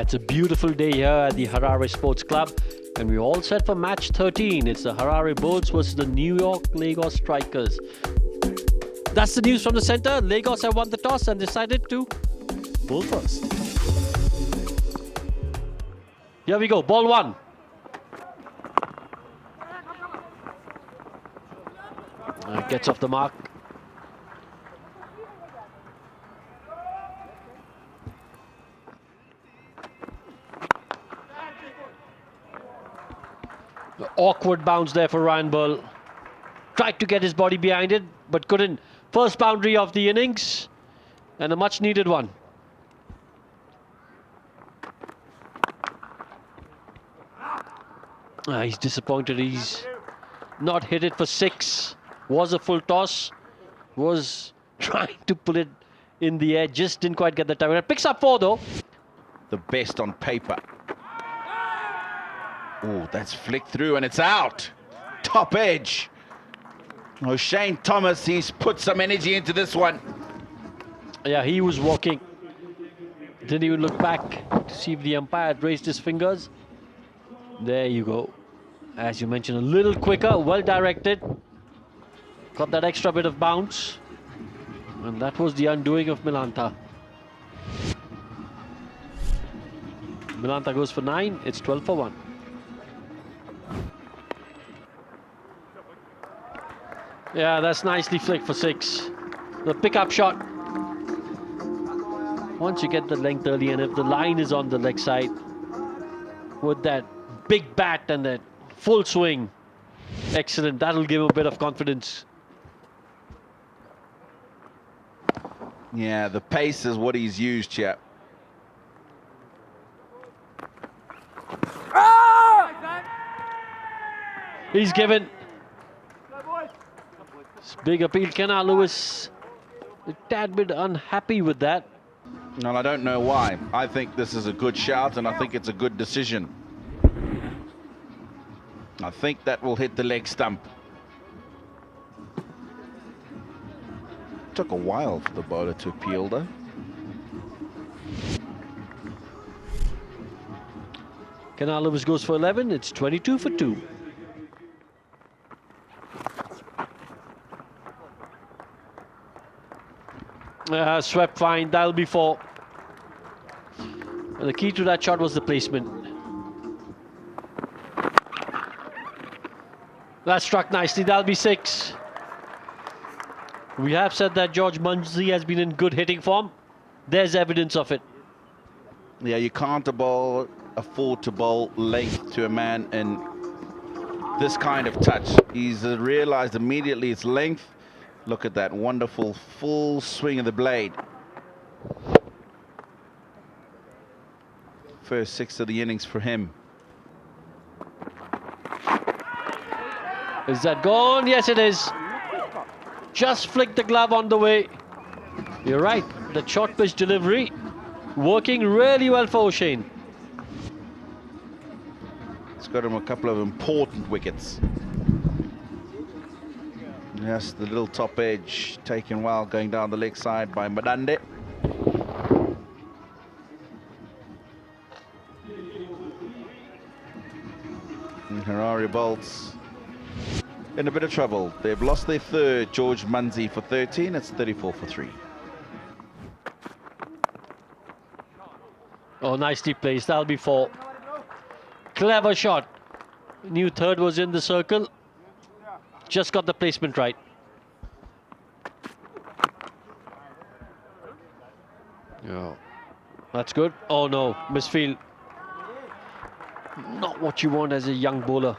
It's a beautiful day here at the Harare Sports Club, and we're all set for match 13. It's the Harare Bulls versus the New York Lagos Strikers. That's the news from the center. Lagos have won the toss and decided to bowl first. Here we go, ball one. Gets off the mark. The awkward bounce there for Ryan Burl. Tried to get his body behind it, but couldn't. First boundary of the innings, and a much needed one. He's disappointed. He's not hit it for 6. Was a full toss. Was trying to pull it in the air. Just didn't quite get the time. It picks up 4 though. The best on paper. Oh, that's flicked through and it's out. Top edge. Oh, Shane Thomas, he's put some energy into this one. Yeah, he was walking. Didn't even look back to see if the umpire had raised his fingers. There you go. As you mentioned, a little quicker, well directed. Got that extra bit of bounce. And that was the undoing of Milanta. Milanta goes for 9. It's 12 for 1. Yeah, that's nicely flicked for 6. The pickup shot. Once you get the length early, and if the line is on the leg side, with that big bat and that full swing, excellent. That'll give him a bit of confidence. Yeah, the pace is what he's used here. He's given. It's big appeal. Kenna Lewis a tad bit unhappy with that. Well, I don't know why. I think this is a good shout, and I think it's a good decision. I think that will hit the leg stump. Took a while for the bowler to appeal, though. Kenna Lewis goes for 11. It's 22 for 2. Swept fine. That'll be 4. And the key to that shot was the placement. That struck nicely. That'll be 6. We have said that George Munzi has been in good hitting form. There's evidence of it. Yeah, you can't afford to bowl length to a man in this kind of touch. He's realized immediately it's length. Look at that wonderful full swing of the blade. First 6 of the innings for him. Is that gone? Yes, it is. Just flicked the glove on the way. You're right. The short pitch delivery working really well for O'Shane. It's got him a couple of important wickets. Yes, the little top edge taken well, going down the leg side by Madande. And Harare Bolts in a bit of trouble. They've lost their third, George Munzi, for 13. It's 34 for 3. Oh, nicely placed. That'll be 4. Clever shot. New third was in the circle. Just got the placement right. Yeah, that's good. Oh no, misfield. Not what you want as a young bowler.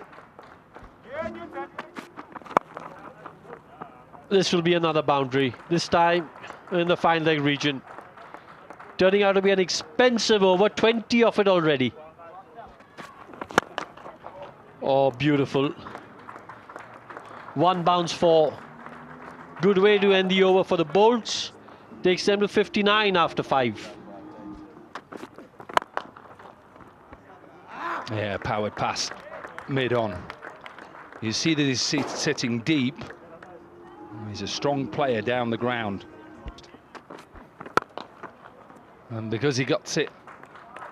This will be another boundary. This time in the fine leg region. Turning out to be an expensive over. 20 of it already. Oh, beautiful. 1 bounce 4. Good way to end the over for the Bolts. Takes them to 59 after 5. Yeah, powered pass mid-on. You see that he's sitting deep. He's a strong player down the ground. And because he got it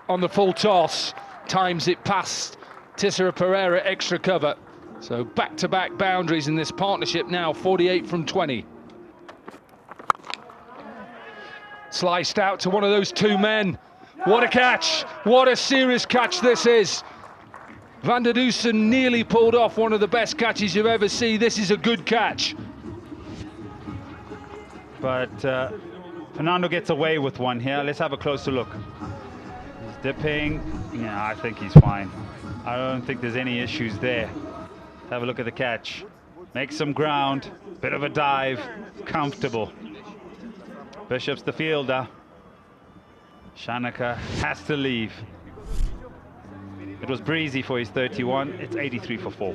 on the full toss, times it past Tissera Pereira, extra cover. So back-to-back boundaries in this partnership now, 48 from 20. Sliced out to one of those two men. What a catch! What a serious catch this is. Van der Dusen nearly pulled off one of the best catches you've ever seen. This is a good catch. But Fernando gets away with one here. Let's have a closer look. He's dipping. Yeah, I think he's fine. I don't think there's any issues there. Let's have a look at the catch. Makes some ground. Bit of a dive. Comfortable. Bishop's the fielder. Shanaka has to leave. It was breezy for his 31. It's 83 for 4.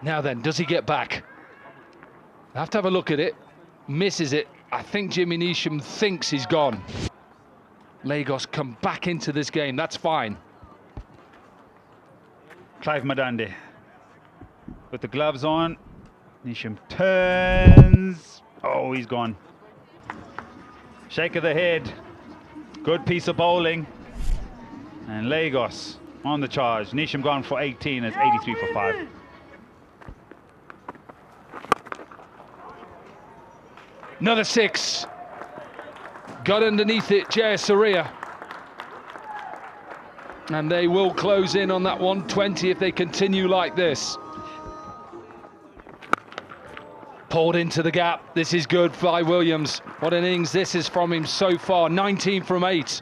Now then, does he get back? I have to have a look at it. Misses it. I think Jimmy Neesham thinks he's gone. Lagos come back into this game. That's fine. Clive Madande with the gloves on. Neesham turns. Oh, he's gone. Shake of the head. Good piece of bowling. And Lagos on the charge. Neesham gone for 18. It's 83 for 5. Another 6. Got underneath it, Jayasuriya. And they will close in on that 120 if they continue like this. Pulled into the gap. This is good by Williams. What an innings this is from him so far. 19 from 8.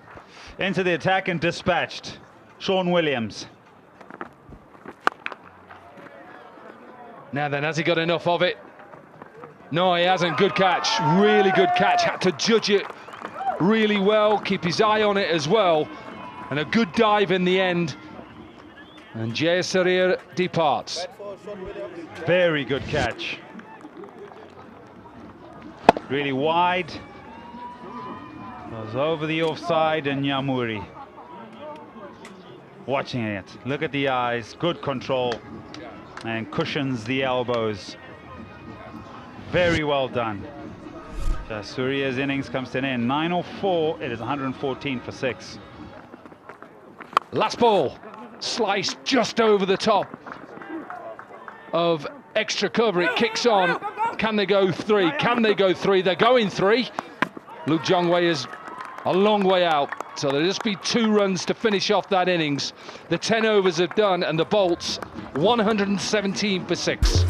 Into the attack and dispatched. Sean Williams. Now then, has he got enough of it? No, he hasn't. Good catch. Really good catch. Had to judge it really well. Keep his eye on it as well. And a good dive in the end. And Jayasuriya departs. Very good catch. Really wide. Goes over the offside and Nyamuri. Watching it. Look at the eyes. Good control. And cushions the elbows. Very well done. Jayasuriya's innings comes to an end. 904. It is 114 for 6. Last ball. Sliced just over the top of extra cover. It kicks on. Can they go 3? Can they go 3? They're going 3. Luke Jongwei is a long way out. So there'll just be 2 runs to finish off that innings. The 10 overs are done and the Bolts 117 for 6.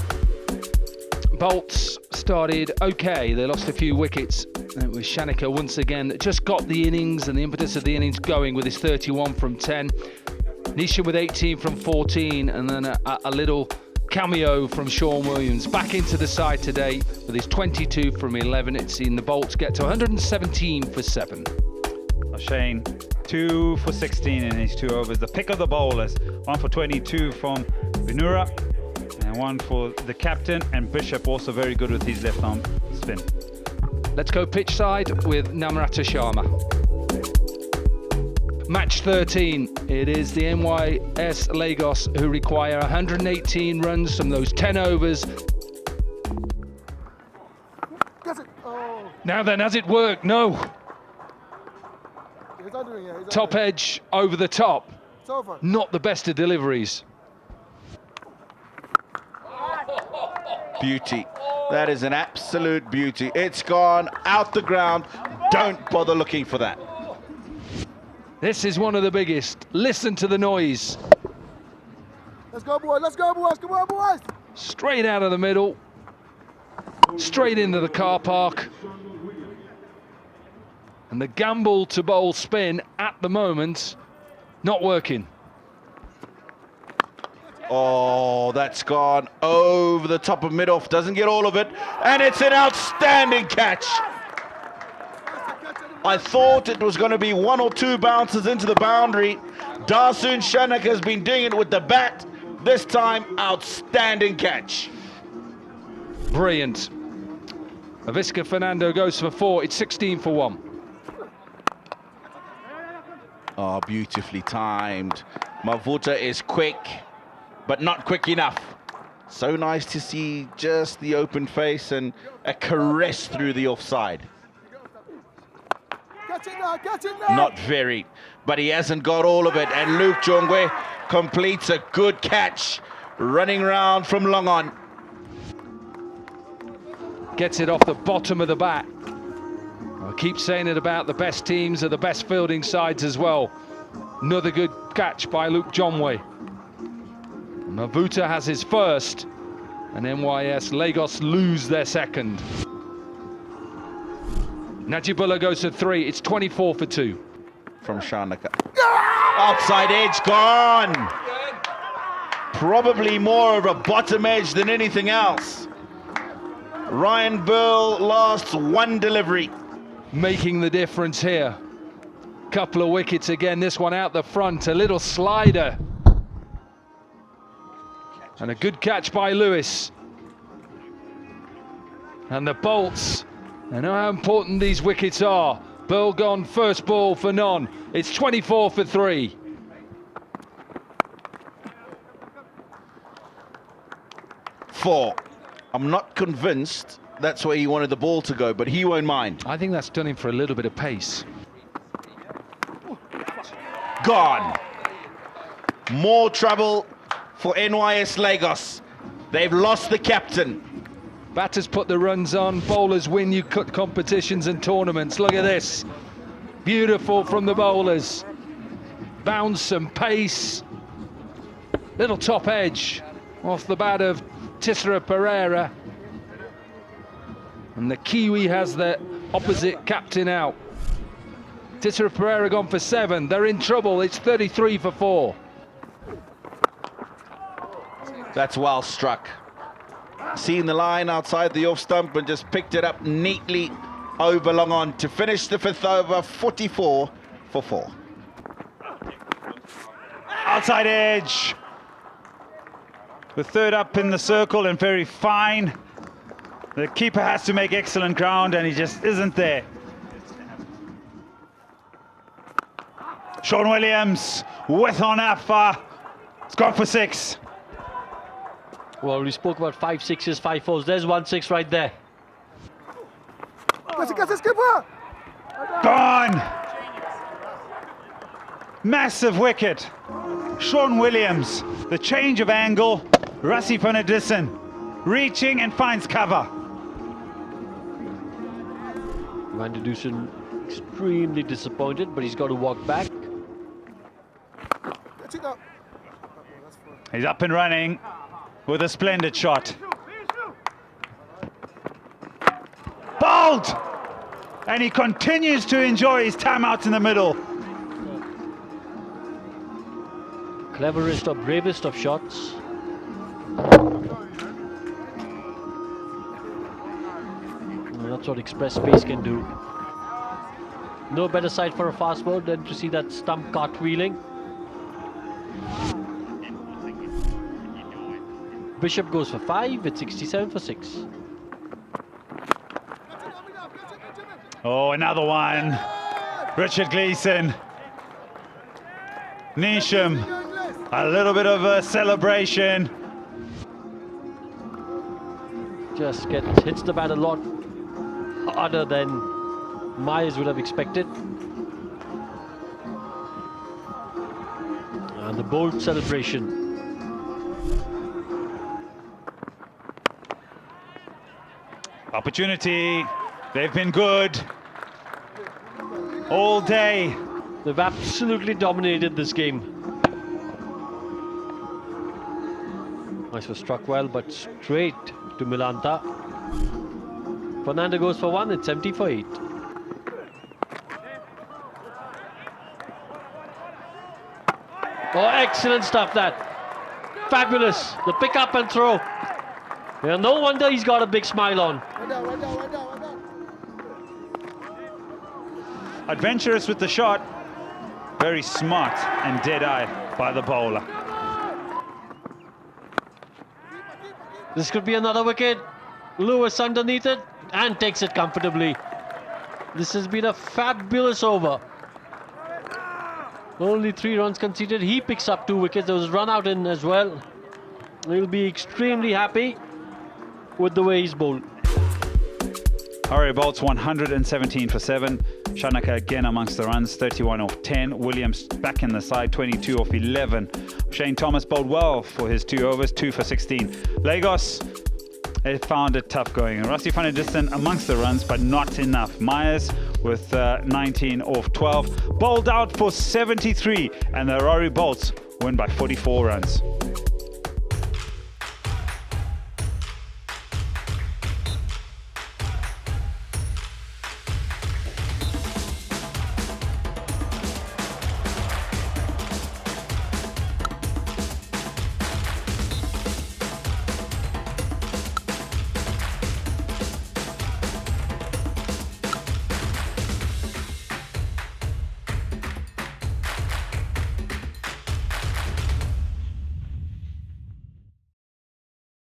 Bolts started okay. They lost a few wickets. It was Shanaka once again that just got the innings and the impetus of the innings going with his 31 from 10. Neesham with 18 from 14 and then a little cameo from Sean Williams back into the side today with his 22 from 11. It's seen the Bolts get to 117 for 7. Shane, 2 for 16 in his 2 overs. The pick of the bowlers, 1 for 22 from Vinura and 1 for the captain, and Bishop also very good with his left arm spin. Let's go pitch side with Namrata Sharma. Match 13. It is the NYS Lagos who require 118 runs from those 10 overs. Now then, has it worked? No. Top edge over the top. Not the best of deliveries. Beauty. That is an absolute beauty. It's gone out the ground. Don't bother looking for that. This is one of the biggest. Listen to the noise. Let's go, boys. Let's go, boys. Come on, boys. Straight out of the middle. Straight into the car park. And the gamble to bowl spin at the moment, not working. Oh, that's gone over the top of mid-off. Doesn't get all of it. And it's an outstanding catch. I thought it was going to be 1 or 2 bounces into the boundary. Darsoon Shanaka has been doing it with the bat. This time, outstanding catch. Brilliant. Aviska Fernando goes for 4. It's 16 for 1. Oh, beautifully timed. Mavuta is quick, but not quick enough. So nice to see just the open face and a caress through the offside. Catch it now, catch it now. Not very, but he hasn't got all of it. And Luke Jongwe completes a good catch, running round from long on. Gets it off the bottom of the bat. I keep saying it about the best teams are the best fielding sides as well. Another good catch by Luke Jongwe. Mavuta has his first, and NYS Lagos lose their second. Najibullah goes to 3. It's 24 for 2. From Shanaka. Outside edge, gone. Probably more of a bottom edge than anything else. Ryan Burl lasts one delivery. Making the difference here. Couple of wickets again, this one out the front, a little slider. And a good catch by Lewis. And the bolts. I know how important these wickets are. Burl gone, first ball for none. It's 24 for 3. Four. I'm not convinced that's where he wanted the ball to go, but he won't mind. I think that's done him for a little bit of pace. Gone. More trouble for NYS Lagos. They've lost the captain. Batters put the runs on, bowlers win you cut competitions and tournaments. Look at this. Beautiful from the bowlers. Bounce and pace. Little top edge off the bat of Tissera Pereira. And the Kiwi has the opposite captain out. Tissera Pereira gone for 7. They're in trouble. It's 33 for 4. That's well struck. Seen the line outside the off stump and just picked it up neatly over long on to finish the 5th over, 44 for 4. Outside edge. The third up in the circle and very fine. The keeper has to make excellent ground and he just isn't there. Sean Williams with on Afa. It's gone for 6. Well, we spoke about 5 6s, 5 4s. There's 1 6 right there. Catch it, skipper. Gone. Massive wicket. Sean Williams, the change of angle. Rassi Panadison reaching and finds cover. Van der Dusen extremely disappointed, but he's got to walk back. Catch it now. He's up and running with a splendid shot. Bowled! And he continues to enjoy his time out in the middle. Cleverest or bravest of shots. Well, that's what express pace can do. No better sight for a fast ball than to see that stump cartwheeling. Bishop goes for 5, it's 67 for 6. Oh, another one. Richard Gleeson. Nisham. A little bit of a celebration. Just hits the bat a lot harder than Myers would have expected. And the bold celebration. Opportunity. They've been good all day. They've absolutely dominated this game. Nice was struck well, but straight to Milanta. Fernando goes for 1, it's 70 for 8. Oh, excellent stuff that. Fabulous. The pick up and throw. Yeah, no wonder he's got a big smile on. One down. Adventurous with the shot. Very smart and dead-eye by the bowler. This could be another wicket. Lewis underneath it and takes it comfortably. This has been a fabulous over. Only 3 runs conceded. He picks up 2 wickets. There was a run out in as well. He'll be extremely happy with the way he's bowled. Harare bolts 117 for 7. Shanaka again amongst the runs, 31 off 10. Williams back in the side, 22 off 11. Shane Thomas bowled well for his 2 overs, 2 for 16. Lagos, they found it tough going. Rusty Fanadistan amongst the runs, but not enough. Myers with 19 off 12. Bowled out for 73, and the Harare bolts win by 44 runs.